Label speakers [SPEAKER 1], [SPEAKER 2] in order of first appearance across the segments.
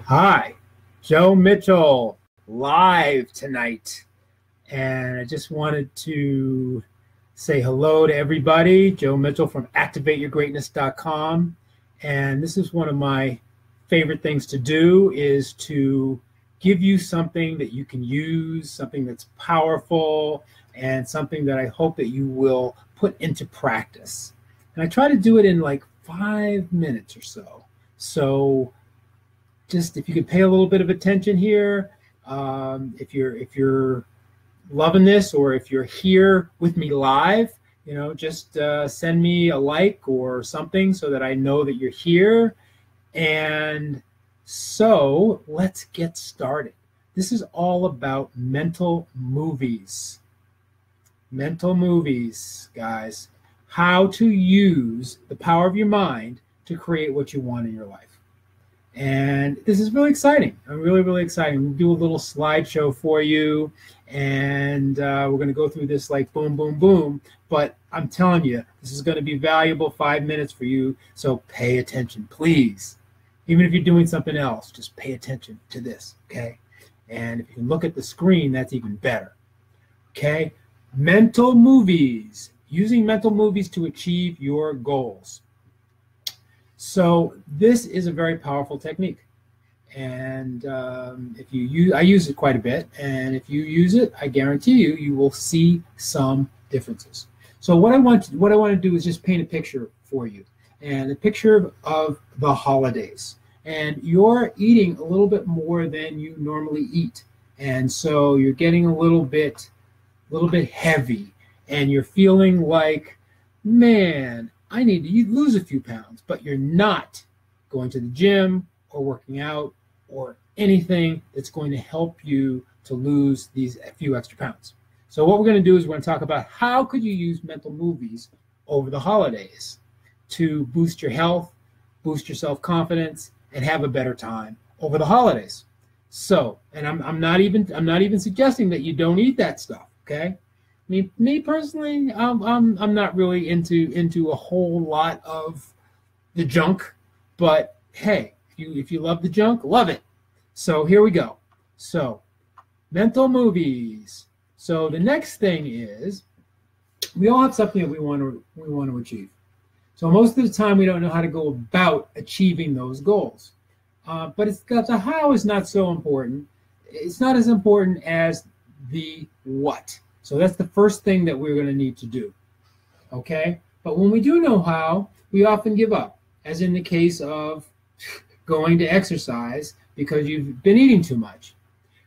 [SPEAKER 1] Hi, Joe Mitchell, live tonight. And I just wanted to say hello to everybody. Joe Mitchell from ActivateYourGreatness.com. And this is one of my favorite things to do, is to give you something that you can use, something that's powerful, and something that I hope that you will put into practice. And I try to do it in like 5 minutes or so. So just if you could pay a little bit of attention here, if you're loving this, or if you're here with me live, just send me a like or something so that I know that you're here. And so let's get started. This is all about mental movies. Mental movies, guys. How to use the power of your mind to create what you want in your life. And this is really exciting. I'm really, really excited. We'll do a little slideshow for you, and we're going to go through this like boom, boom, boom. But I'm telling you, this is going to be valuable 5 minutes for you, so pay attention, please. Even if you're doing something else, just pay attention to this, okay? And if you can look at the screen, that's even better, okay? Mental movies. Using mental movies to achieve your goals. So this is a very powerful technique, and if you use, I use it quite a bit, and if you use it, I guarantee you will see some differences. So what I want to do is just paint a picture for you, and a picture of the holidays, and you're eating a little bit more than you normally eat, and so you're getting a little bit heavy, and you're feeling like, man, I need to lose a few pounds, but you're not going to the gym or working out or anything that's going to help you to lose these few extra pounds. So what we're going to do is we're going to talk about how could you use mental movies over the holidays to boost your health, boost your self-confidence, and have a better time over the holidays. So, and I'm not even suggesting that you don't eat that stuff, okay? Me personally, I'm not really into a whole lot of the junk, but hey, if you love the junk, love it. So here we go. So mental movies. So the next thing is, we all have something that we want to achieve. So most of the time we don't know how to go about achieving those goals, but the how is not so important. It's not as important as the what. So that's the first thing that we're going to need to do, okay? But when we do know how, we often give up, as in the case of going to exercise because you've been eating too much.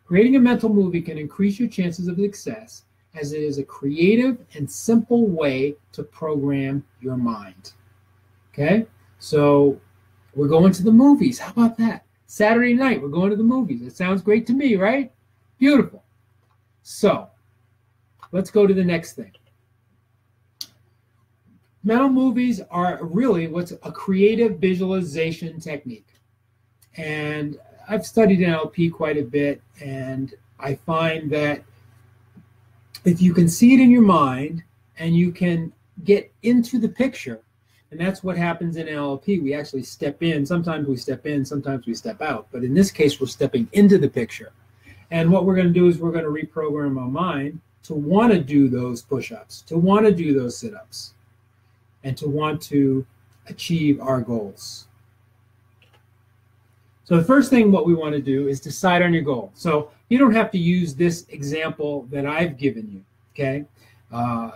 [SPEAKER 1] Creating a mental movie can increase your chances of success, as it is a creative and simple way to program your mind, okay? So we're going to the movies. How about that? Saturday night, we're going to the movies. It sounds great to me, right? Beautiful. So let's go to the next thing. Mental movies are really what's a creative visualization technique. And I've studied NLP quite a bit, and I find that if you can see it in your mind and you can get into the picture, and that's what happens in NLP. We actually step in. Sometimes we step in, sometimes we step out. But in this case, we're stepping into the picture. And what we're going to do is we're going to reprogram our mind to want to do those push-ups, to want to do those sit-ups, and to want to achieve our goals. So the first thing what we want to do is decide on your goal. So you don't have to use this example that I've given you, okay?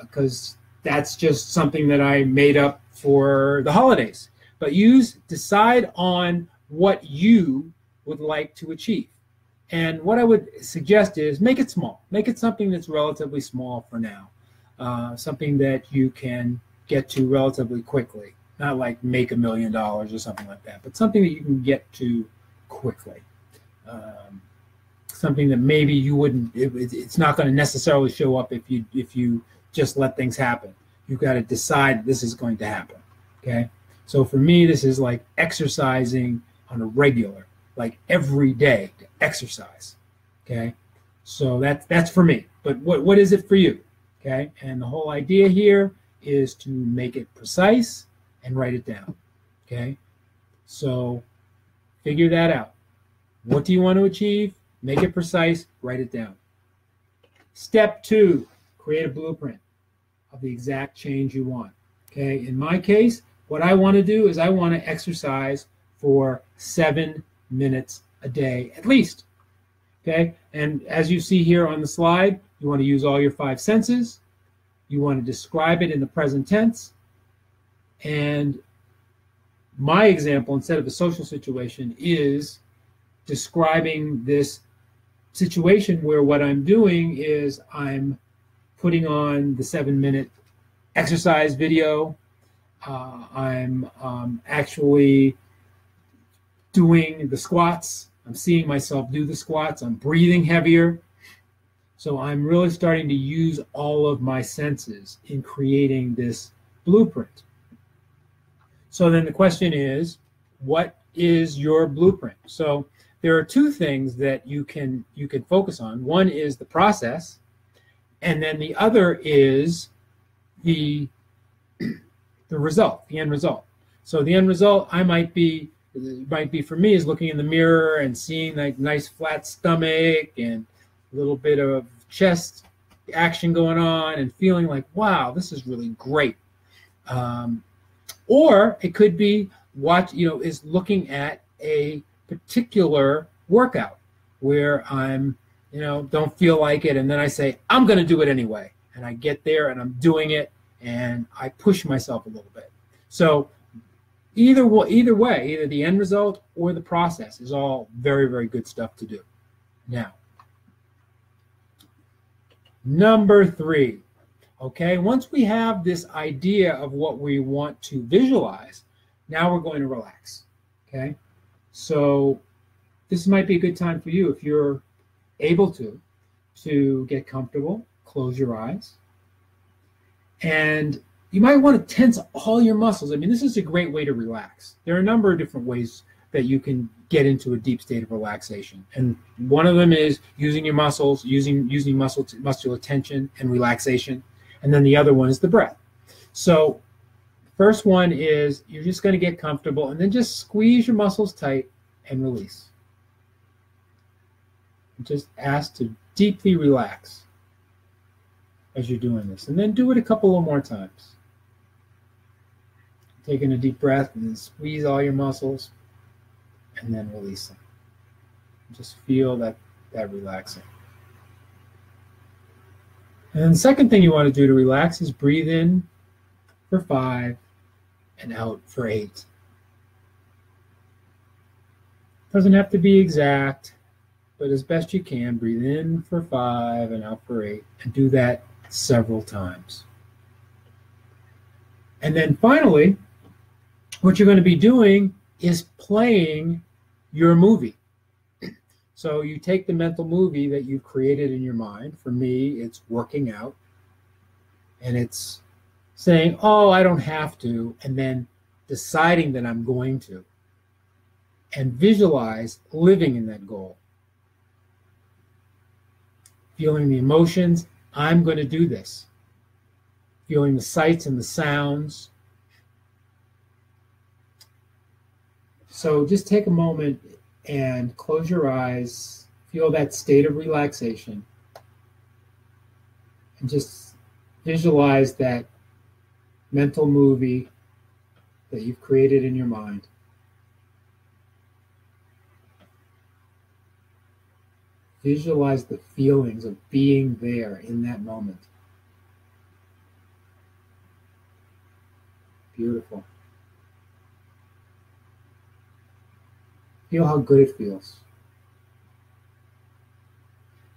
[SPEAKER 1] Because that's just something that I made up for the holidays. But decide on what you would like to achieve. And what I would suggest is make it small. Make it something that's relatively small for now. Something that you can get to relatively quickly. Not like make $1 million or something like that, but something that you can get to quickly. Something that maybe you wouldn't, it's not going to necessarily show up if you just let things happen. You've got to decide this is going to happen, okay? So for me, this is like exercising on a regular, like every day to exercise, okay? So that's for me. But what is it for you, okay? And the whole idea here is to make it precise and write it down, okay? So figure that out. What do you want to achieve? Make it precise, write it down. Step 2, create a blueprint of the exact change you want. Okay, in my case, what I want to do is I want to exercise for 7 minutes a day at least. Okay, and as you see here on the slide, you want to use all your 5 senses. You want to describe it in the present tense. And my example, instead of a social situation, is describing this situation where what I'm doing is I'm putting on the 7-minute exercise video. I'm actually doing the squats. I'm seeing myself do the squats. I'm breathing heavier. So I'm really starting to use all of my senses in creating this blueprint. So then the question is, what is your blueprint? So there are 2 things that you can focus on. One is the process, and then the other is the result, the end result. So the end result might be for me is looking in the mirror and seeing like nice flat stomach and a little bit of chest action going on and feeling like, wow, this is really great. Or it could be is looking at a particular workout where I'm, don't feel like it. And then I say, I'm going to do it anyway. And I get there and I'm doing it and I push myself a little bit. So either way, either the end result or the process is all very, very good stuff to do. Now, number 3. Okay, once we have this idea of what we want to visualize, now we're going to relax. Okay, so this might be a good time for you, if you're able to get comfortable, close your eyes. And you might want to tense all your muscles. I mean, this is a great way to relax. There are a number of different ways that you can get into a deep state of relaxation. And one of them is using your muscles, using muscular tension and relaxation. And then the other one is the breath. So first one is you're just going to get comfortable and then just squeeze your muscles tight and release. Just ask to deeply relax as you're doing this. And then do it a couple of more times. Taking a deep breath and then squeeze all your muscles and then release them. Just feel that relaxing. And then the second thing you want to do to relax is breathe in for 5 and out for 8. Doesn't have to be exact, but as best you can, breathe in for 5 and out for 8, and do that several times. And then finally, what you're going to be doing is playing your movie. So you take the mental movie that you've created in your mind. For me, it's working out. And it's saying, oh, I don't have to, and then deciding that I'm going to. And visualize living in that goal. Feeling the emotions, I'm going to do this. Feeling the sights and the sounds. So just take a moment and close your eyes, feel that state of relaxation, and just visualize that mental movie that you've created in your mind. Visualize the feelings of being there in that moment. Beautiful. Feel how good it feels.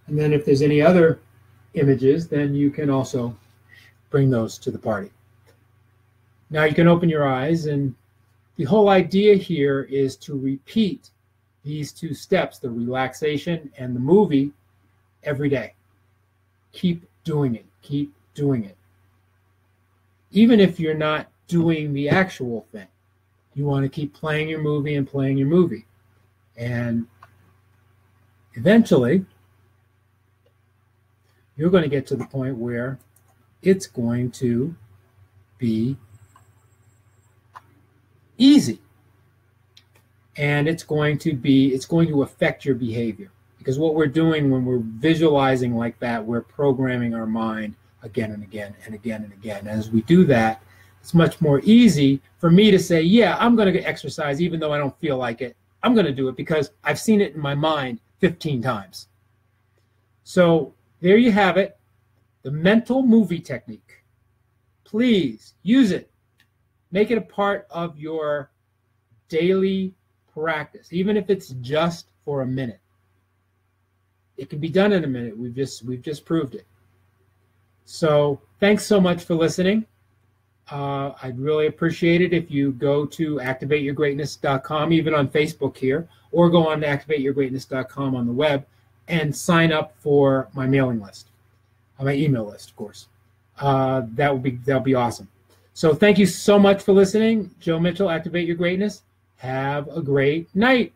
[SPEAKER 1] And then if there's any other images, then you can also bring those to the party. Now you can open your eyes, and the whole idea here is to repeat these 2 steps, the relaxation and the movie, every day. Keep doing it. Keep doing it. Even if you're not doing the actual thing, you want to keep playing your movie and playing your movie. And eventually, you're going to get to the point where it's going to be easy. and it's going to affect your behavior. Because what we're doing when we're visualizing like that, we're programming our mind again and again and again and again. And as we do that, it's much more easy for me to say, yeah, I'm going to exercise even though I don't feel like it. I'm going to do it because I've seen it in my mind 15 times. So there you have it, the mental movie technique. Please use it. Make it a part of your daily practice, even if it's just for a minute. It can be done in a minute. We've just proved it. So thanks so much for listening. I'd really appreciate it if you go to activateyourgreatness.com, even on Facebook here, or go on to activateyourgreatness.com on the web and sign up for my mailing list, my email list, of course. That'll be awesome. So thank you so much for listening. Joe Mitchell, Activate Your Greatness. Have a great night.